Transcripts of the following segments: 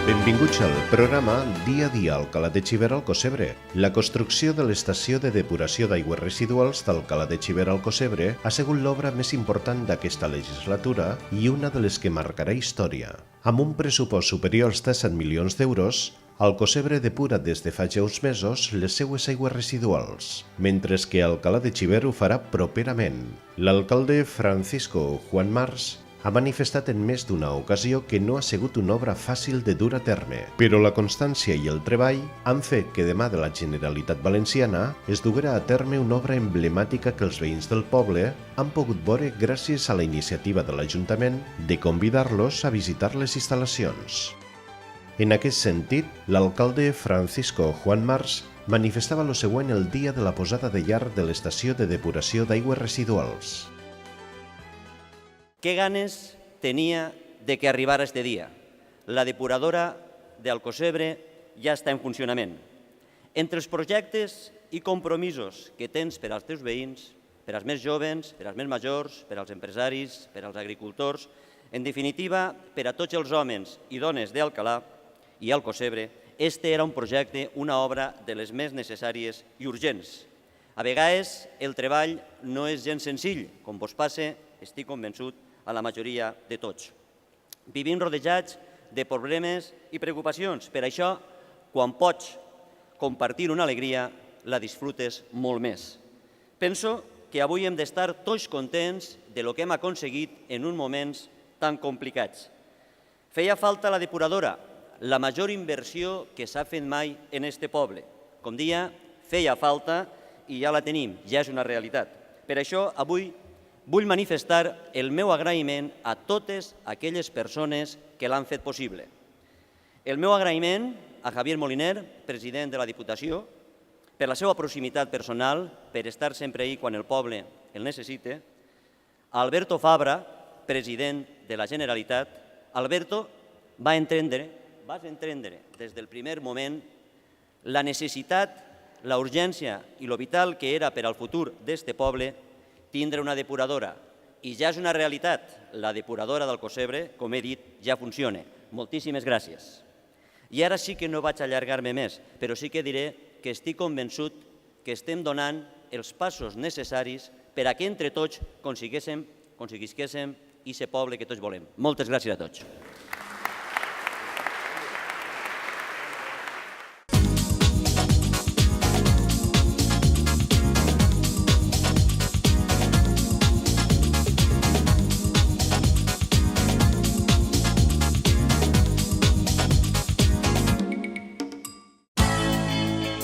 Benvinguts al programa Dia a Dia al Cala de Xiver al Cosebre. La construcció de l'estació de depuració d'aigües residuals del Cala de Xiver al Cosebre ha sigut l'obra més important d'aquesta legislatura i una de les que marcarà història. Amb un pressupost superior als 17 milions d'euros, el Cosebre depura des de fa ja uns mesos les seues aigües residuals, mentre que Alcalá de Xiver ho farà properament. L'alcalde Francisco Juan Mars ha manifestat en més d'una ocasió que no ha sigut una obra fàcil de dur a terme, però la constància i el treball han fet que demà de la Generalitat Valenciana es duguera a terme una obra emblemàtica que els veïns del poble han pogut veure gràcies a la iniciativa de l'Ajuntament de convidar-los a visitar les instal·lacions. En aquest sentit, l'alcalde Francisco Juan Mars manifestava lo següent el dia de la posada de llar de l'estació de depuració d'aigües residuals. Qué ganes tenía de que arribara este día. La depuradora d'Alcocebre ja està en funcionament. Entre els projectes i compromisos que tens per als teus veïns, per als més joves, per als més majors, per als empresaris, per als agricultors, en definitiva, per a tots els homes i dones d'Alcalà i Alcocebre, este era un projecte, una obra de les més necessàries i urgents. A vegades el treball no és gens senzill, com vos passa, estic convençut, a la majoria de tots. Vivim rodejats de problemes i preocupacions. Per això, quan pots compartir una alegria, la disfrutes molt més. Penso que avui hem d'estar tots contents de lo que hem aconseguit en uns moments tan complicats. Feia falta la depuradora, la major inversió que s'ha fet mai en este poble. Com deia, feia falta i ja la tenim, ja és una realitat. Per això, avui vull manifestar el meu agraïment a totes aquelles persones que l'han fet possible. El meu agraïment a Javier Moliner, president de la Diputació, per la seva proximitat personal, per estar sempre ahí quan el poble el necessita, a Alberto Fabra, president de la Generalitat. Alberto, vas entendre des del primer moment la necessitat, la urgència i lo vital que era per al futur d'este poble tindre una depuradora. I ja és una realitat. La depuradora del Cosebre, com he dit, ja funciona. Moltíssimes gràcies. I ara sí que no vaig allargar-me més, però sí que diré que estic convençut que estem donant els passos necessaris per a que entre tots aconseguíssim aquest poble que tots volem. Moltes gràcies a tots.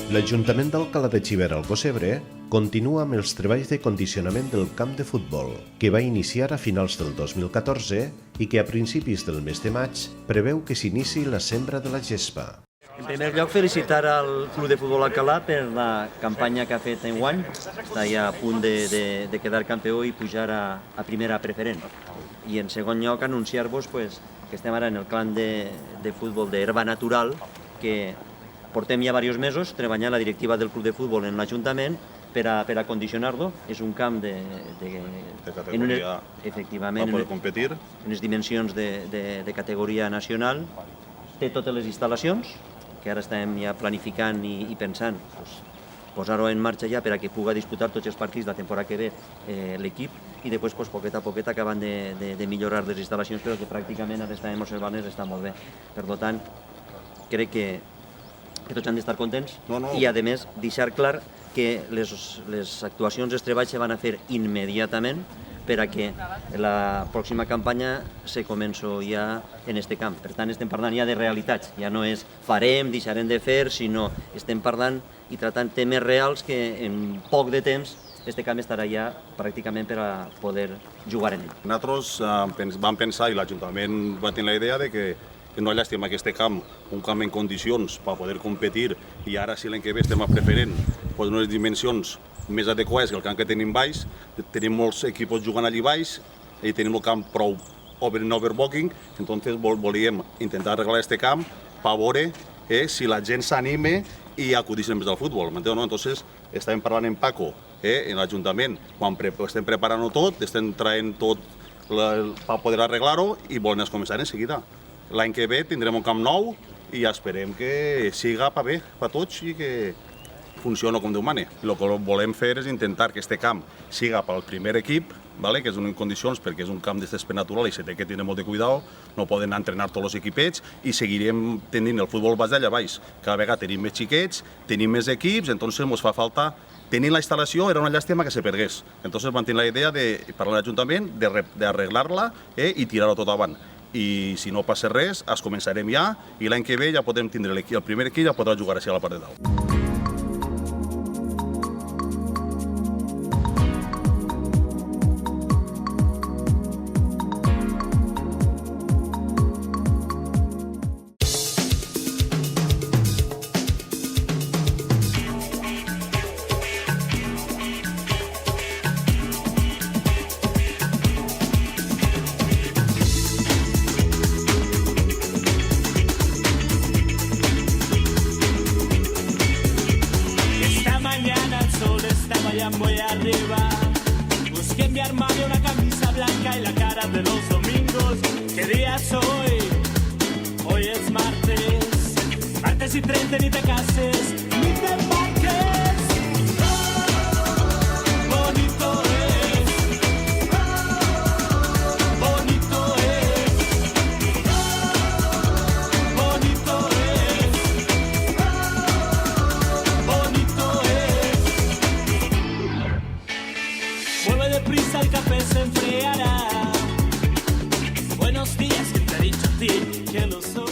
L'Ajuntament d'Alcalá de Xiver al Cosebre continua amb els treballs de condicionament del camp de futbol, que va iniciar a finals del 2014 i que a principis del mes de maig preveu que s'inici la sembra de la gespa. En primer lloc, felicitar al Club de Futbol Alcalá per la campanya que ha fet enguany. Està ja a punt de quedar campió i pujar a primera preferent. I en segon lloc, anunciar-vos que estem ara en el clan de futbol d'herba natural, que portem ja diversos mesos treballant la directiva del Club de Futbol en l'Ajuntament per a condicionar-lo. És un camp de categoria efectivament, per poder competir. En les dimensions de categoria nacional. Té totes les instal·lacions, que ara estem ja planificant i pensant posar-ho en marxa ja per a que pugui disputar tots els partits de la temporada que ve l'equip i després, poquet a poquet, acaben de millorar les instal·lacions, però que pràcticament ara estem observant-les, està molt bé. Per tant, crec que tots han d'estar contents i, a més, deixar clar que les actuacions, els treballs se van a fer immediatament per a que la pròxima campanya se comenci ja en aquest camp. Per tant, estem parlant ja de realitats. Ja no és farem, deixarem de fer, sinó estem parlant i tratant temes reals que en poc de temps aquest camp estarà ja pràcticament per a poder jugar en ell. Nosaltres vam pensar, i l'Ajuntament va tenir la idea de que no llàstima aquest camp, un camp en condicions per poder competir, i ara si l'any que ve estem a preferent, doncs unes dimensions més adequades que el camp que tenim baix. Tenim molts equips jugant allí baix i tenim el camp prou overbooking, entonces volíem intentar arreglar aquest camp per veure si la gent s'anime i acudix més al futbol. Entonces estàvem parlant amb Paco, en l'Ajuntament, quan estem preparant tot, estem traient tot per poder arreglar-ho i volem començar en seguida. l'any que ve tindrem un camp nou i esperem que siga per bé, per tots i que funciona com Déu mana. El que volem fer és intentar que aquest camp siga pel primer equip, que és en condicions perquè és un camp de césped natural i se té que tenir molt de cuidado, no poden entrenar tots els equipets i seguirem tenint el futbol base allà baix. Cada vegada tenim més xiquets, tenim més equips, entonces ens fa falta. Tenint la instal·lació era una llàstima que se pergués. Entonces vam tenir la idea de parlar amb l'Ajuntament, d'arreglar-la i tirar-ho tot avant. I si no passa res, es començarem ja i l'any que ve ja podem tindre el primer equip i ja podrà jugar així a la part de dalt. Muy arriba, busqué en mi armario una camisa blanca y la cara de los domingos. ¿Qué día es hoy? Hoy es martes. Martes y 30, ni te cases, ni te embarques. Bonito es. Bonito es. Bonito es. Bonito es. Mueve deprisa, el café se enfriará. Buenos días, ¿quién te ha dicho a ti que lo son?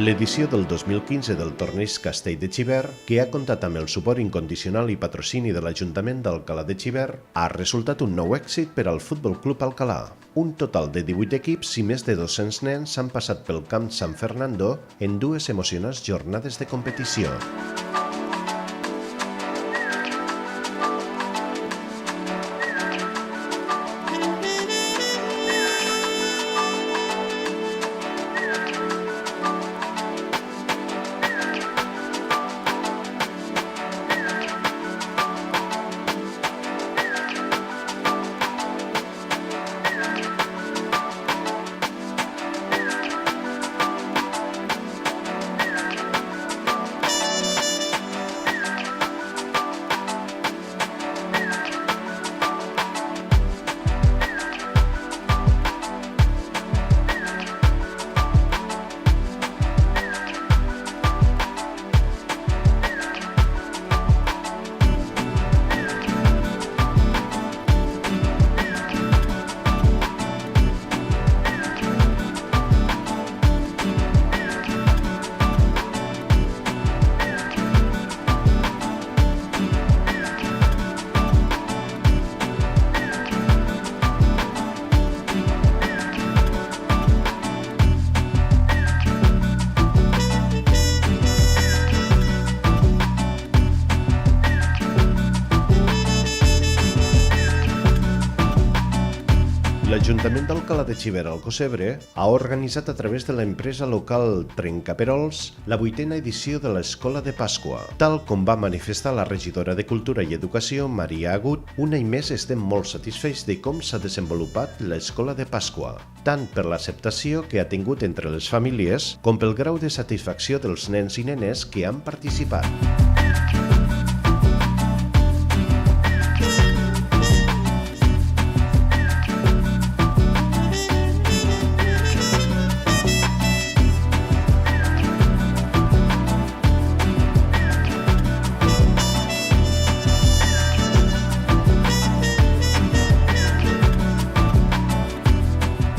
L'edició del 2015 del Torneig Castell de Xivert, que ha comptat amb el suport incondicional i patrocini de l'Ajuntament d'Alcalà de Xivert, ha resultat un nou èxit per al Futbol Club Alcalà. Un total de 18 equips i més de 200 nens han passat pel camp San Fernando en dues emocionants jornades de competició. L'Ajuntament d'Alcalá de Xivert al Cocebre ha organitzat a través de l'empresa local Trencaperols la 8a edició de l'Escola de Pasqua. Tal com va manifestar la regidora de Cultura i Educació, Maria Agut, un any més estem molt satisfets de com s'ha desenvolupat l'Escola de Pasqua, tant per l'acceptació que ha tingut entre les famílies com pel grau de satisfacció dels nens i nenes que han participat.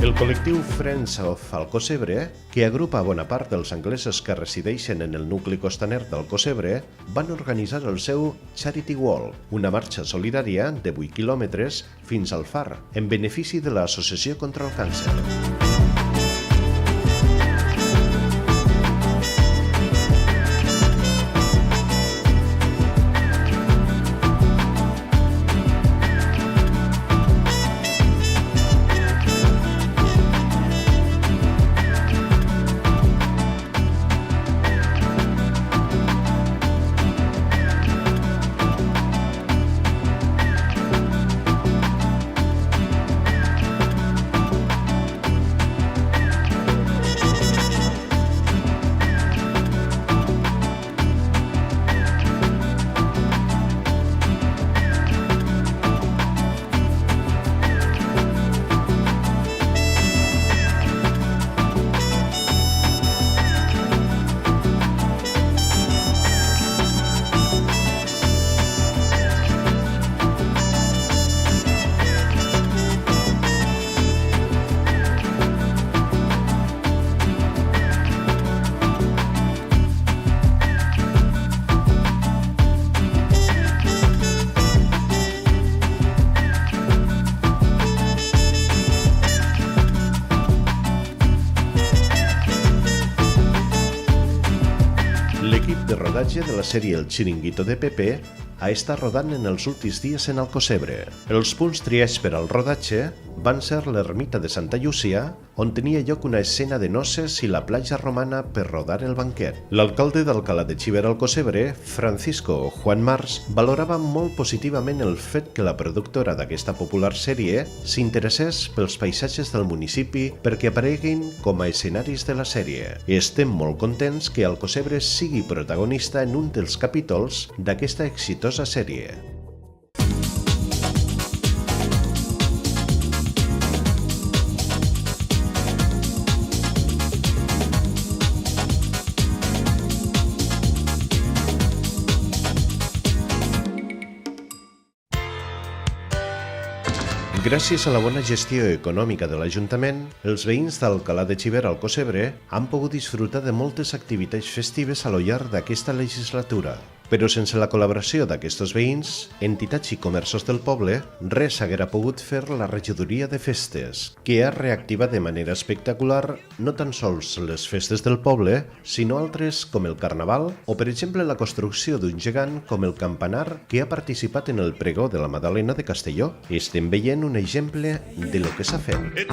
El col·lectiu Friends of Alcocebre, que agrupa bona part dels anglesos que resideixen en el nucli costaner d'Alcocebre, van organitzar el seu Charity Walk, una marxa solidària de 8 quilòmetres fins al Far, en benefici de l'Associació contra el Càncer. L'equip de rodatge de la sèrie El Chiringuito de Pepe ha estat rodant en els últims dies en Alcocebre. Els punts triats per al rodatge van ser l'ermita de Santa Llúcia, on tenia lloc una escena de noces, i la platja romana per rodar el banquet. L'alcalde d'Alcalá de Xivert al Cocebre, Francisco Juan Mars, valorava molt positivament el fet que la productora d'aquesta popular sèrie s'interessés pels paisatges del municipi perquè apareguin com a escenaris de la sèrie. Estem molt contents que Alcocebre sigui protagonista en un dels capítols d'aquesta exitosa sèrie. Gràcies a la bona gestió econòmica de l'Ajuntament, els veïns d'Alcalá de Xivert al Cocebre han pogut disfrutar de moltes activitats festives a lo llarg d'aquesta legislatura. Però sense la col·laboració d'aquests veïns, entitats i comerços del poble, res haguera pogut fer la regidoria de festes, que ha reactivat de manera espectacular no tan sols les festes del poble, sinó altres com el Carnaval o, per exemple, la construcció d'un gegant com el campanar que ha participat en el pregó de la Madalena de Castelló. Estem veient un exemple de lo que s'ha fet.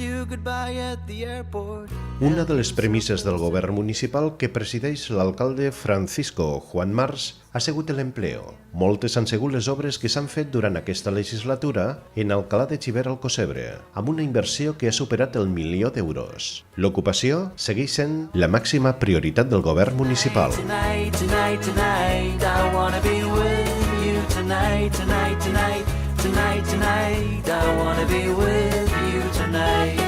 you goodbye at the airport. Una de les premisses del govern municipal que presideix l'alcalde Francisco Juan Mars ha sigut l'empleo. Moltes han sigut les obres que s'han fet durant aquesta legislatura en Alcalá de Xivert al Cocebre, amb una inversió que ha superat el 1.000.000 d'euros. L'ocupació segueix sent la màxima prioritat del govern municipal. Tonight, tonight, tonight, I wanna be with you tonight, tonight, tonight, tonight, tonight, I wanna be with you tonight.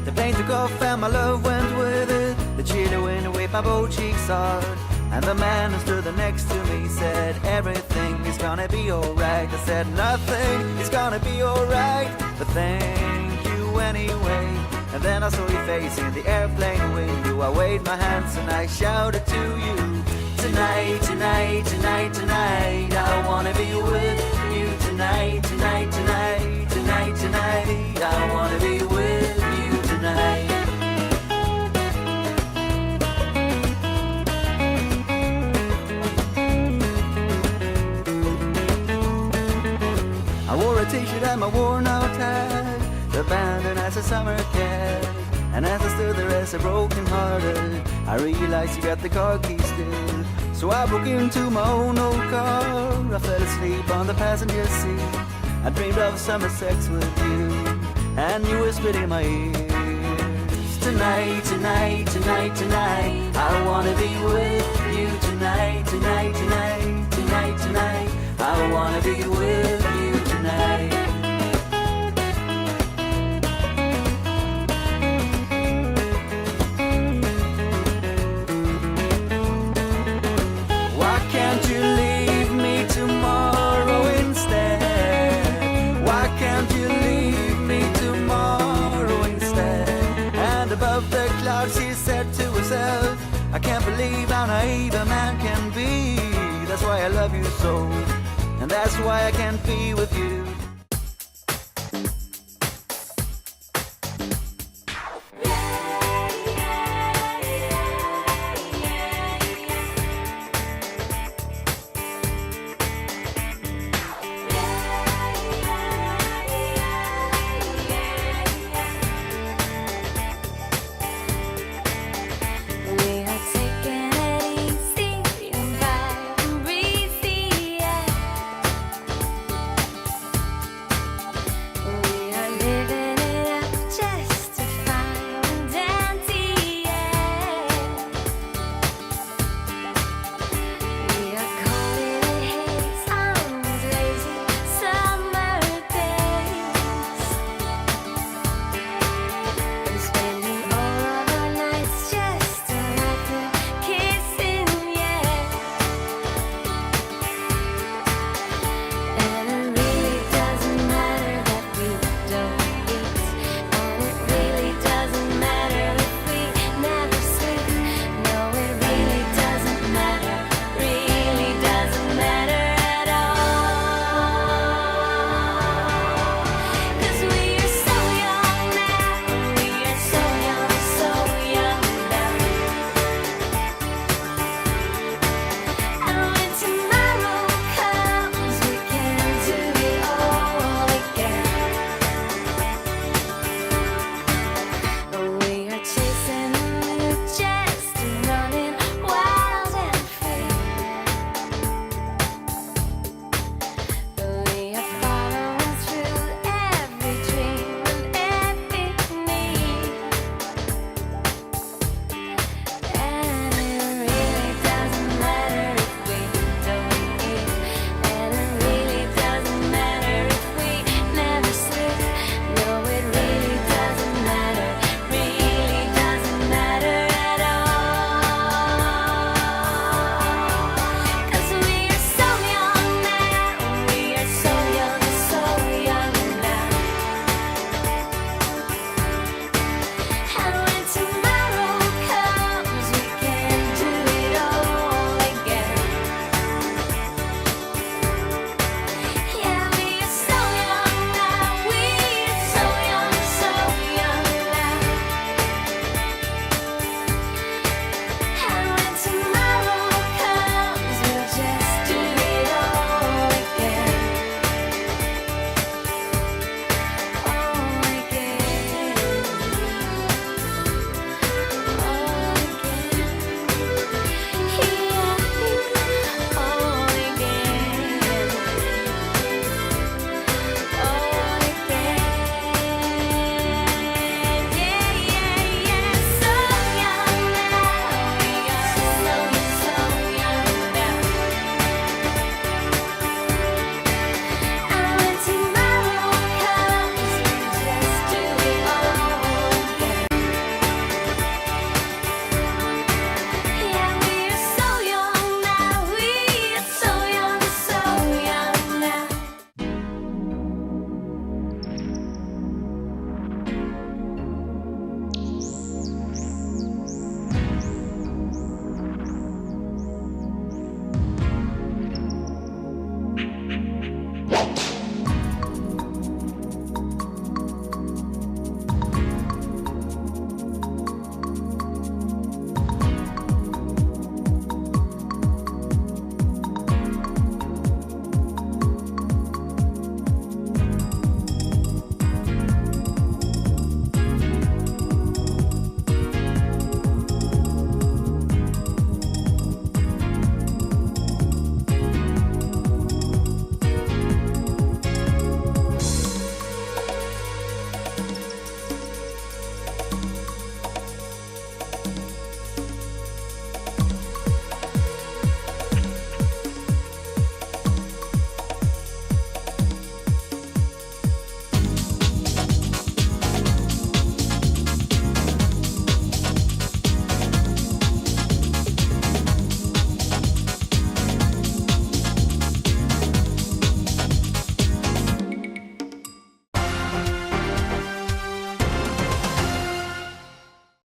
The plane took off and my love went with it. The chilly wind waved my both cheeks hard. And the man who stood next to me said, everything is gonna be alright. I said, nothing is gonna be alright, but thank you anyway. And then I saw your face in the airplane window. I waved my hands and I shouted to you, tonight, tonight, tonight, tonight, I wanna be with you tonight, tonight, tonight, tonight, tonight, I wanna be with you tonight. I wore a t-shirt and my worn-out tie, abandoned as a summer cat. And as I stood there as a broken-hearted, I realized you got the car keys still. So I broke into my own old car. I fell asleep on the passenger seat. I dreamed of summer sex with you, and you whispered in my ears, tonight, tonight, tonight, tonight, I wanna be with you tonight, tonight, tonight, tonight, tonight, I wanna be with you tonight. Why can't you leave me tomorrow instead? Why can't you leave me tomorrow instead? And above the clouds she said to herself, I can't believe how naive a man can be. That's why I love you so, and that's why I can't be with you.